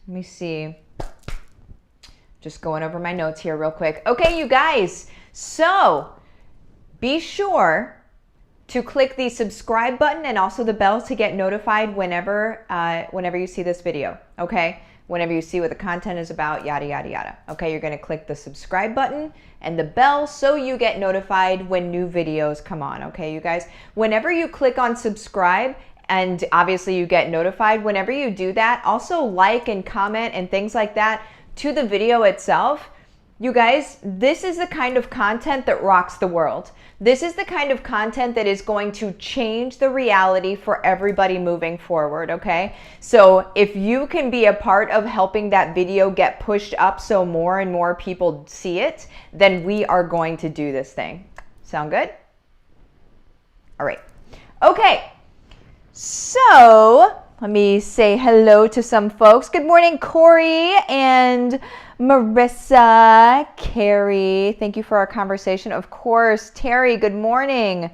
Let me see. Just going over my notes here real quick. Okay, you guys. So be sure to click the subscribe button and also the bell to get notified whenever you see this video, okay? Whenever you see what the content is about, yada, yada, yada. Okay, you're gonna click the subscribe button and the bell so you get notified when new videos come on, okay, you guys? Whenever you click on subscribe, and obviously you get notified, whenever you do that, also like and comment and things like that to the video itself. You guys, this is the kind of content that rocks the world. This is the kind of content that is going to change the reality for everybody moving forward, okay? So if you can be a part of helping that video get pushed up so more and more people see it, then we are going to do this thing. Sound good? All right. Okay. So let me say hello to some folks. Good morning, Corey and Marissa, Carrie. Thank you for our conversation. Of course, Terry, good morning.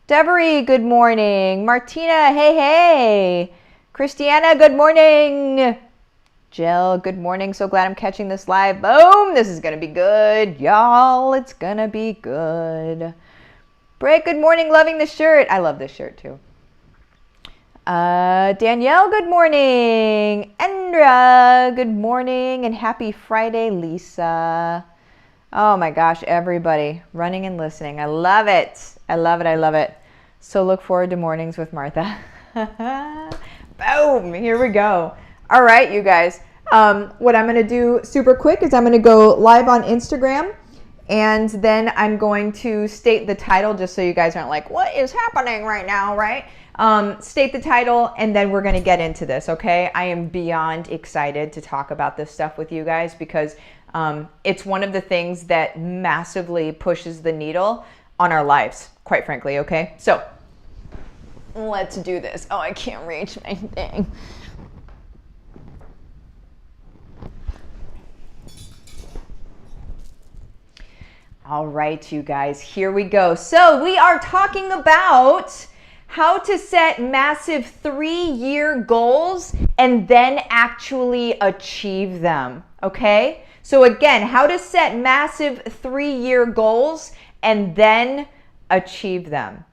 Devery, good morning. Martina, hey, hey. Christiana, good morning. Jill, good morning. So glad I'm catching this live. Boom, this is going to be good. Y'all, it's going to be good. Britt, good morning. Loving the shirt. I love this shirt too. Danielle, good morning. Endra, good morning. And happy Friday, Lisa. Oh my gosh, everybody running and listening. I love it. I love it. I love it. So look forward to mornings with Martha. Boom, here we go. All right, you guys. What I'm going to do super quick is I'm going to go live on Instagram. And then I'm going to state the title just so you guys aren't like, what is happening right now, right? State the title, and then we're going to get into this, okay? I am beyond excited to talk about this stuff with you guys because it's one of the things that massively pushes the needle on our lives, quite frankly, okay? So let's do this. Oh, I can't reach my thing. All right, you guys, here we go. So we are talking about how to set massive 3-year goals and then actually achieve them, okay? So again, how to set massive 3-year goals and then achieve them.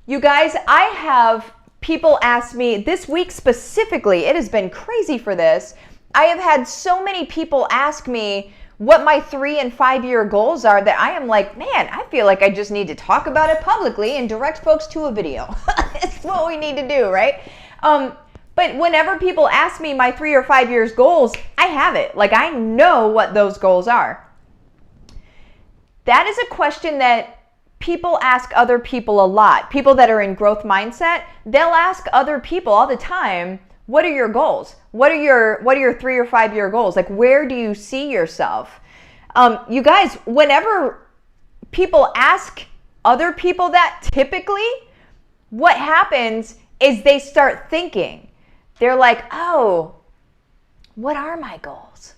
You guys, I have people ask me this week specifically, it has been crazy for this. I have had so many people ask me what my 3 and 5 year goals are that I am like, man, I feel like I just need to talk about it publicly and direct folks to a video. It's what we need to do, right? But whenever people ask me my 3 or 5 years goals, I have it. Like I know what those goals are. That is a question that people ask other people a lot. People that are in growth mindset, they'll ask other people all the time, what are your goals? What are your 3 or 5 year goals? Like, where do you see yourself? You guys, whenever people ask other people that, typically what happens is they start thinking. They're like, oh, what are my goals?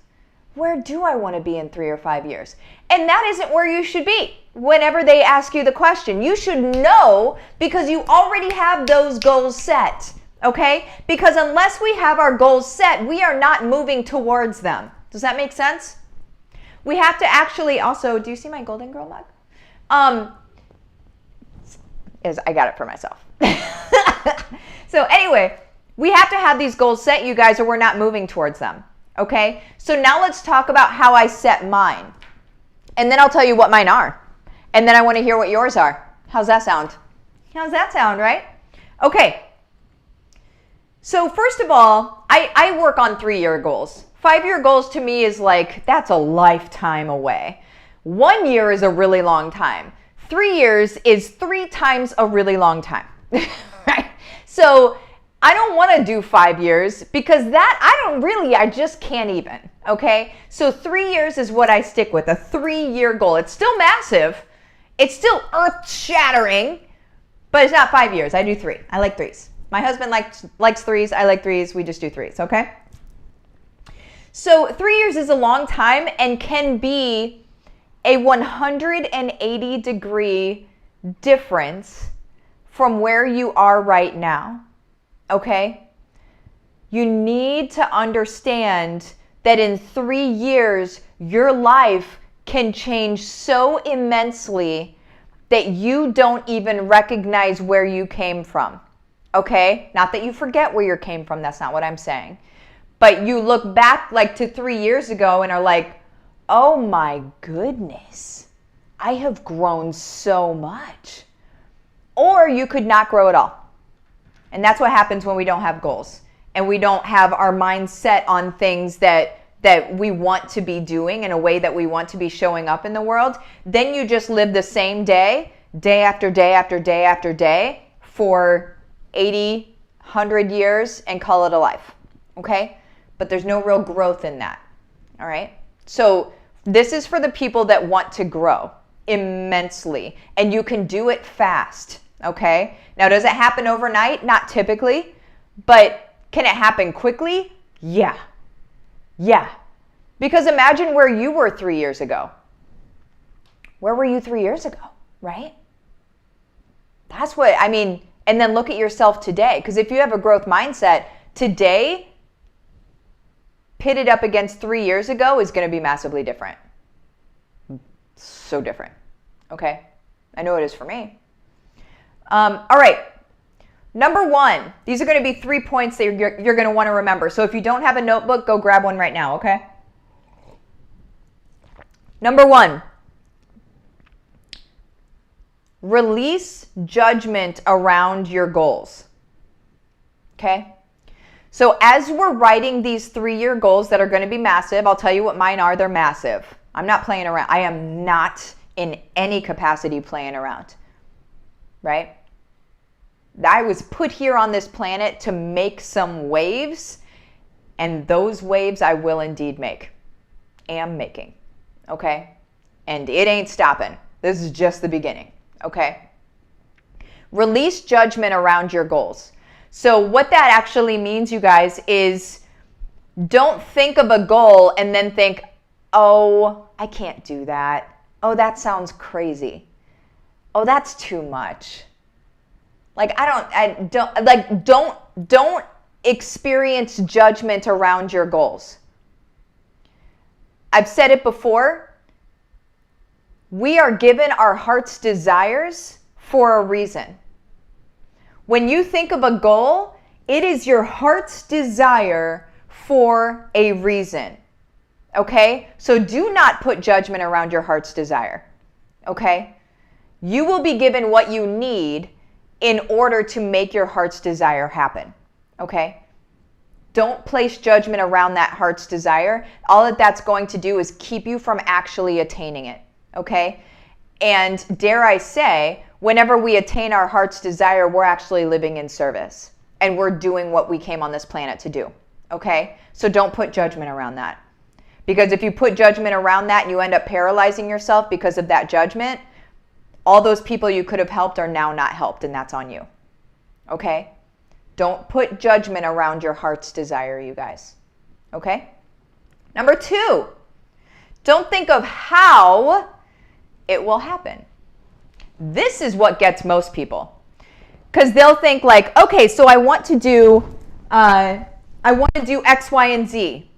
Where do I want to be in 3 or 5 years? And that isn't where you should be. Whenever they ask you the question, you should know because you already have those goals set. Okay? Because unless we have our goals set, we are not moving towards them. Does that make sense? We have to actually also, do you see my Golden Girl mug? I got it for myself. So anyway, we have to have these goals set, you guys, or we're not moving towards them. Okay? So now let's talk about how I set mine. And then I'll tell you what mine are. And then I want to hear what yours are. How's that sound? How's that sound, right? Okay. So first of all, I work on 3-year goals. 5-year goals to me is like, that's a lifetime away. 1 year is a really long time. 3 years is 3 times a really long time, right? So I don't want to do 5 years because that, I just can't even, okay? So 3 years is what I stick with, a 3-year goal. It's still massive. It's still earth-shattering, but it's not 5 years. I do 3. I like 3s. My husband likes 3s. I like 3s. We just do 3s, okay? So 3 years is a long time and can be a 180-degree difference from where you are right now, okay? You need to understand that in 3 years, your life can change so immensely that you don't even recognize where you came from. Okay? Not that you forget where you came from. That's not what I'm saying. But you look back like to 3 years ago and are like, oh my goodness, I have grown so much. Or you could not grow at all. And that's what happens when we don't have goals and we don't have our mind set on things that we want to be doing in a way that we want to be showing up in the world. Then you just live the same day after day after day after day for 80, 100 years and call it a life. Okay? But there's no real growth in that. All right? So this is for the people that want to grow immensely, and you can do it fast. Okay? Now, does it happen overnight? Not typically. But can it happen quickly? Yeah. Yeah. Because imagine where you were 3 years ago. Where were you 3 years ago? Right? That's what, I mean, and then look at yourself today. Because if you have a growth mindset, today, pitted up against 3 years ago is going to be massively different. So different. Okay? I know it is for me. All right. Number 1, these are going to be 3 points that you're going to want to remember. So if you don't have a notebook, go grab one right now, okay? Number 1, release judgment around your goals. Okay? So as we're writing these 3-year goals that are going to be massive, I'll tell you what mine are. They're massive. I'm not playing around. I am not in any capacity playing around. Right? I was put here on this planet to make some waves, and those waves I will indeed make. Am making. Okay? And it ain't stopping. This is just the beginning. Okay? Release judgment around your goals. So what that actually means, you guys, is don't think of a goal and then think, oh, I can't do that. Oh, that sounds crazy. Oh, that's too much. Like, don't experience judgment around your goals. I've said it before. We are given our heart's desires for a reason. When you think of a goal, it is your heart's desire for a reason. Okay? So do not put judgment around your heart's desire. Okay? You will be given what you need in order to make your heart's desire happen. Okay? Don't place judgment around that heart's desire. All that that's going to do is keep you from actually attaining it. Okay? And dare I say, whenever we attain our heart's desire, we're actually living in service. And we're doing what we came on this planet to do. Okay? So don't put judgment around that. Because if you put judgment around that and you end up paralyzing yourself because of that judgment, all those people you could have helped are now not helped, and that's on you. Okay? Don't put judgment around your heart's desire, you guys. Okay? Number 2, don't think of how it will happen. This is what gets most people. Because they'll think like, okay, so I want to do X, Y, and Z.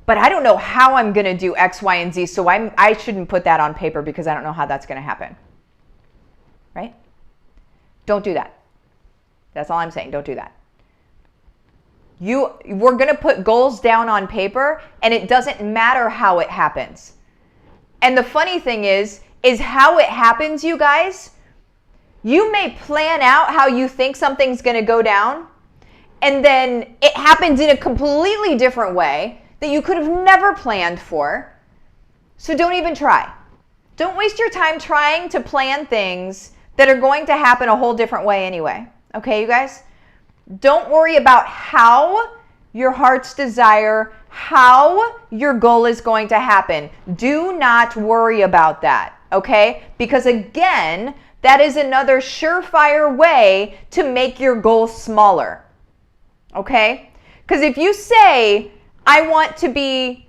But I don't know how I'm going to do X, Y, and Z, so I shouldn't put that on paper because I don't know how that's going to happen. Right? Don't do that. That's all I'm saying. Don't do that. We're going to put goals down on paper, and it doesn't matter how it happens. And the funny thing is how it happens, you guys. You may plan out how you think something's going to go down, and then it happens in a completely different way that you could have never planned for. So don't even try. Don't waste your time trying to plan things that are going to happen a whole different way anyway. Okay, you guys? Don't worry about how your heart's desire, how your goal is going to happen. Do not worry about that, okay? Because again, that is another surefire way to make your goal smaller, okay? Because if you say, I want to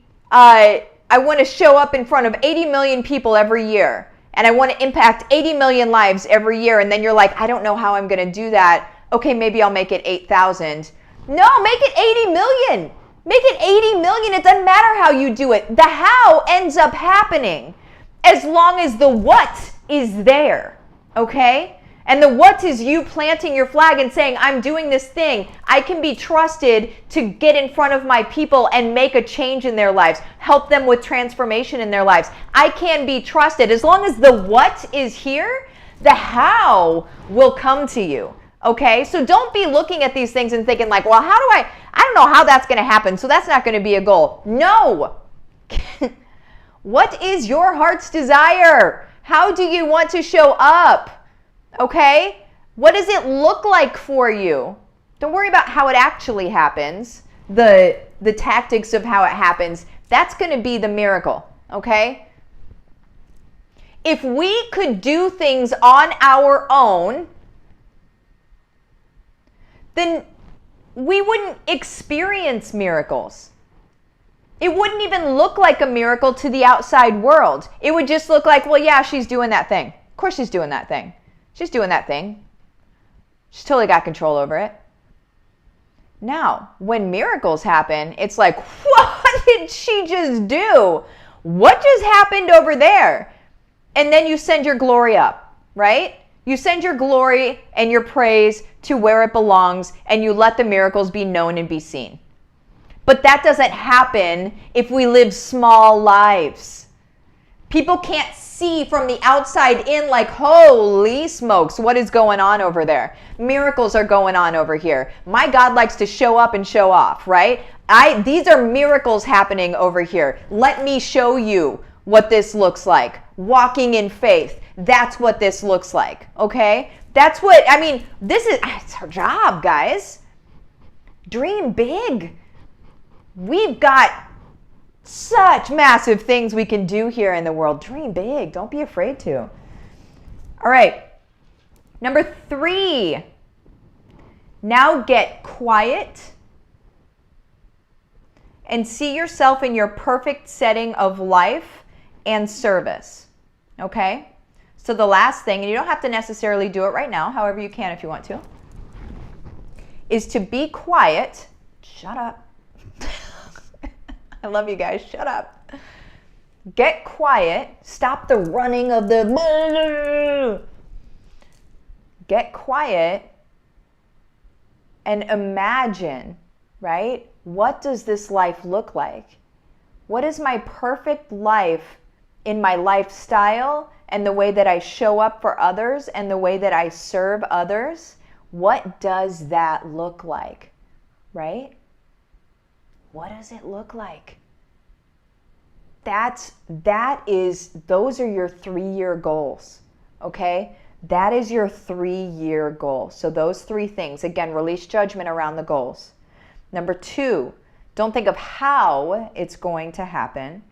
show up in front of 80 million people every year, and I want to impact 80 million lives every year, and then you're like, I don't know how I'm going to do that. Okay, maybe I'll make it 8,000. No, make it 80 million. Make it 80 million. It doesn't matter how you do it. The how ends up happening as long as the what is there, okay? And the what is you planting your flag and saying, I'm doing this thing. I can be trusted to get in front of my people and make a change in their lives, help them with transformation in their lives. I can be trusted. As long as the what is here, the how will come to you. Okay, so don't be looking at these things and thinking like, well, how do I don't know how that's going to happen, so that's not going to be a goal. No. What is your heart's desire? How do you want to show up? Okay, what does it look like for you? Don't worry about how it actually happens, the tactics of how it happens. That's going to be the miracle, okay? If we could do things on our own, then we wouldn't experience miracles. It wouldn't even look like a miracle to the outside world. It would just look like, well, yeah, she's doing that thing. Of course she's doing that thing. She's doing that thing. She's totally got control over it. Now, when miracles happen, it's like, what did she just do? What just happened over there? And then you send your glory up, right? You send your glory and your praise to where it belongs, and you let the miracles be known and be seen. But that doesn't happen if we live small lives. People can't see from the outside in like, holy smokes, what is going on over there? Miracles are going on over here. My God likes to show up and show off, right? These are miracles happening over here. Let me show you what this looks like. Walking in faith. That's what this looks like, okay? That's what, I mean, it's our job, guys. Dream big. We've got such massive things we can do here in the world. Dream big. Don't be afraid to. All right. Number 3. Now get quiet and see yourself in your perfect setting of life and service. Okay? So the last thing, and you don't have to necessarily do it right now, however you can if you want to, is to be quiet. Shut up. I love you guys. Shut up. Get quiet. Stop the running of the... Get quiet and imagine, right? What does this life look like? What is my perfect life in my lifestyle and the way that I show up for others and the way that I serve others? What does that look like, right? What does it look like? Those are your 3-year goals, okay? That is your 3-year goal. So those 3 things, again, release judgment around the goals. Number 2, don't think of how it's going to happen.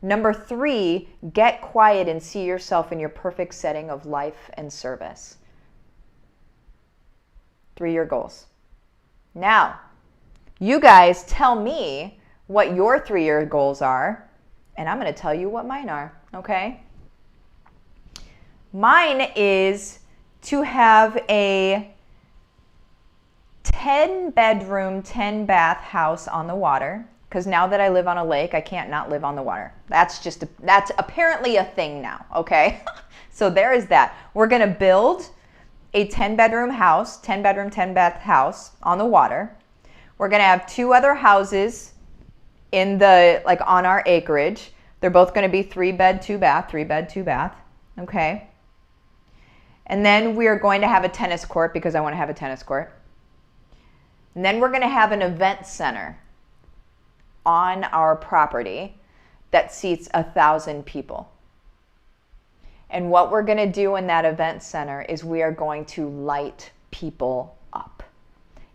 Number 3, get quiet and see yourself in your perfect setting of life and service. 3-year goals. Now, you guys tell me what your 3-year goals are, and I'm going to tell you what mine are, okay? Mine is to have a 10-bedroom, 10-bath house on the water, because now that I live on a lake, I can't not live on the water. That's apparently a thing now, okay? So there is that. We're going to build a 10-bedroom house, 10-bedroom, 10-bath house on the water. We're going to have 2 other houses on our acreage. They're both going to be 3-bed, 2-bath, 3-bed, 2-bath, okay? And then we are going to have a tennis court because I want to have a tennis court. And then we're going to have an event center on our property that seats 1,000 people. And what we're going to do in that event center is we are going to light people up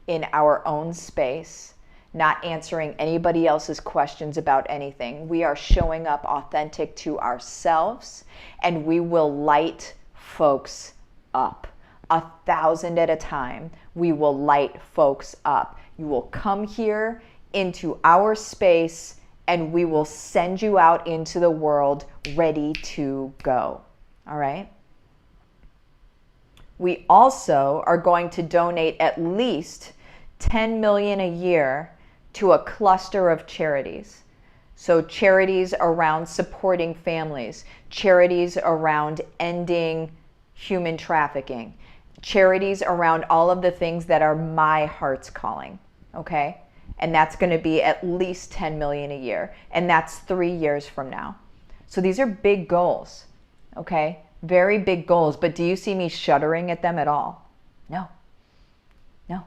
in our own space, not answering anybody else's questions about anything. We are showing up authentic to ourselves, and we will light folks up. 1,000 at a time, we will light folks up. You will come here into our space, and we will send you out into the world ready to go. All right? We also are going to donate at least 10 million a year to a cluster of charities. So charities around supporting families, charities around ending human trafficking, charities around all of the things that are my heart's calling, okay? And that's going to be at least 10 million a year, and that's 3 years from now. So these are big goals, okay? Very big goals, but do you see me shuddering at them at all? No. No.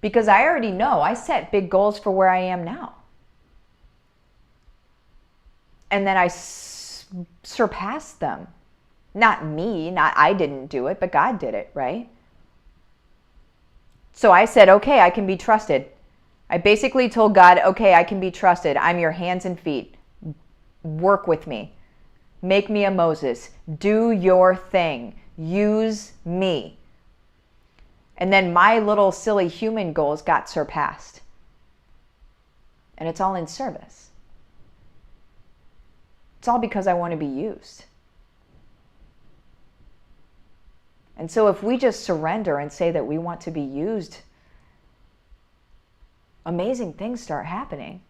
Because I already know I set big goals for where I am now. And then I surpassed them. Not me, not I didn't do it, but God did it, right? So I said, okay, I can be trusted. I basically told God, okay, I can be trusted. I'm your hands and feet. Work with me. Make me a Moses. Do your thing. Use me. And then my little silly human goals got surpassed. And it's all in service. It's all because I want to be used. And so if we just surrender and say that we want to be used, amazing things start happening.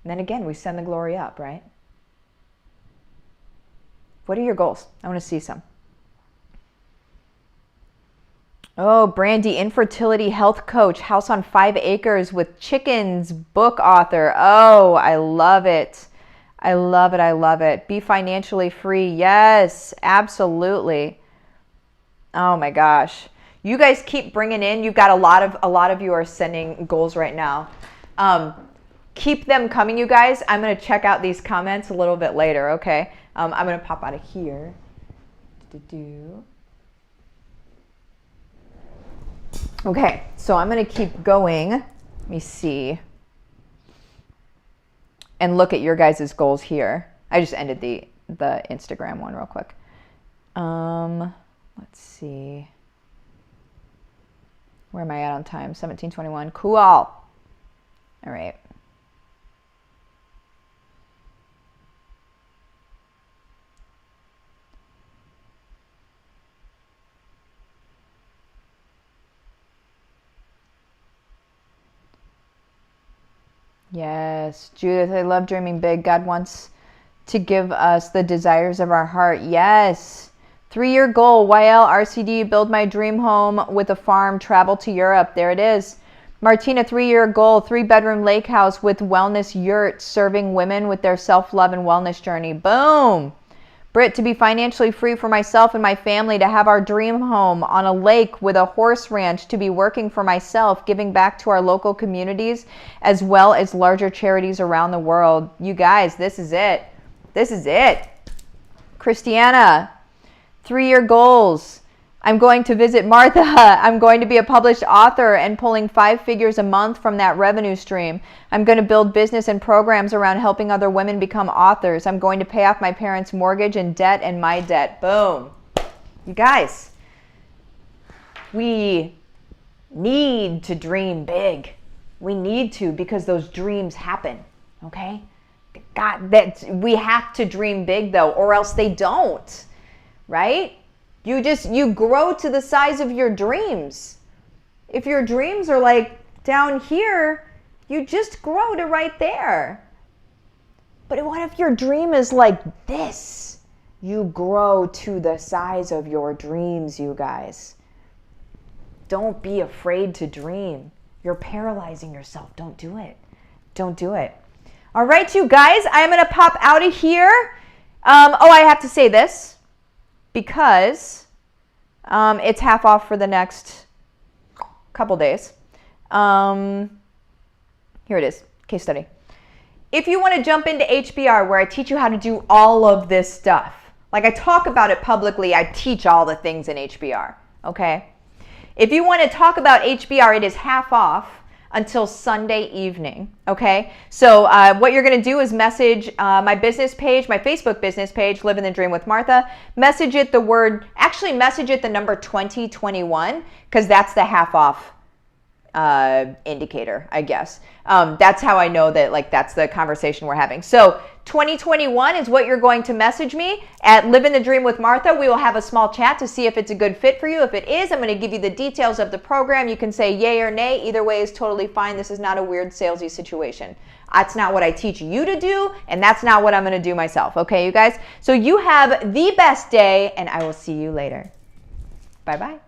And then again, we send the glory up, right? What are your goals? I want to see some. Oh, Brandy, infertility health coach, house on 5 acres with chickens, book author. Oh, I love it. I love it. I love it. Be financially free. Yes, absolutely. Oh my gosh. You guys keep bringing in. You've got a lot of you are sending goals right now. Keep them coming, you guys. I'm going to check out these comments a little bit later, okay? I'm going to pop out of here. Okay, so I'm going to keep going. Let me see. And look at your guys' goals here. I just ended the Instagram one real quick. Let's see. Where am I at on time? 17:21. Cool. All right. Yes, Judith, I love dreaming big. God wants to give us the desires of our heart. Yes. 3-year goal, YL RCD, build my dream home with a farm, travel to Europe. There it is. Martina, 3-year goal, 3-bedroom lake house with wellness yurt, serving women with their self-love and wellness journey. Boom. Britt, to be financially free for myself and my family, to have our dream home on a lake with a horse ranch, to be working for myself, giving back to our local communities, as well as larger charities around the world. You guys, this is it. This is it. Christiana, 3-year goals. I'm going to visit Martha. I'm going to be a published author and pulling 5 figures a month from that revenue stream. I'm going to build business and programs around helping other women become authors. I'm going to pay off my parents' mortgage and debt and my debt. Boom. You guys, we need to dream big. We need to, because those dreams happen, okay? God, we have to dream big though, or else they don't, right? You grow to the size of your dreams. If your dreams are like down here, you just grow to right there. But what if your dream is like this? You grow to the size of your dreams, you guys. Don't be afraid to dream. You're paralyzing yourself. Don't do it. Don't do it. All right, you guys, I'm going to pop out of here. I have to say this, because it's half off for the next couple days. Here it is, case study. If you want to jump into HBR, where I teach you how to do all of this stuff, like I talk about it publicly, I teach all the things in HBR, okay? If you want to talk about HBR, it is half off until Sunday evening, okay? So what you're going to do is message my business page, my Facebook business page, Livin the Dream with Martha. Message it the number 2021, because that's the half off indicator, I guess. That's how I know that, like, that's the conversation we're having. So 2021 is what you're going to message me at Livin the Dream with Martha. We will have a small chat to see if it's a good fit for you. If it is, I'm going to give you the details of the program. You can say yay or nay. Either way is totally fine. This is not a weird salesy situation. That's not what I teach you to do, and that's not what I'm going to do myself. Okay, you guys? So you have the best day, and I will see you later. Bye-bye.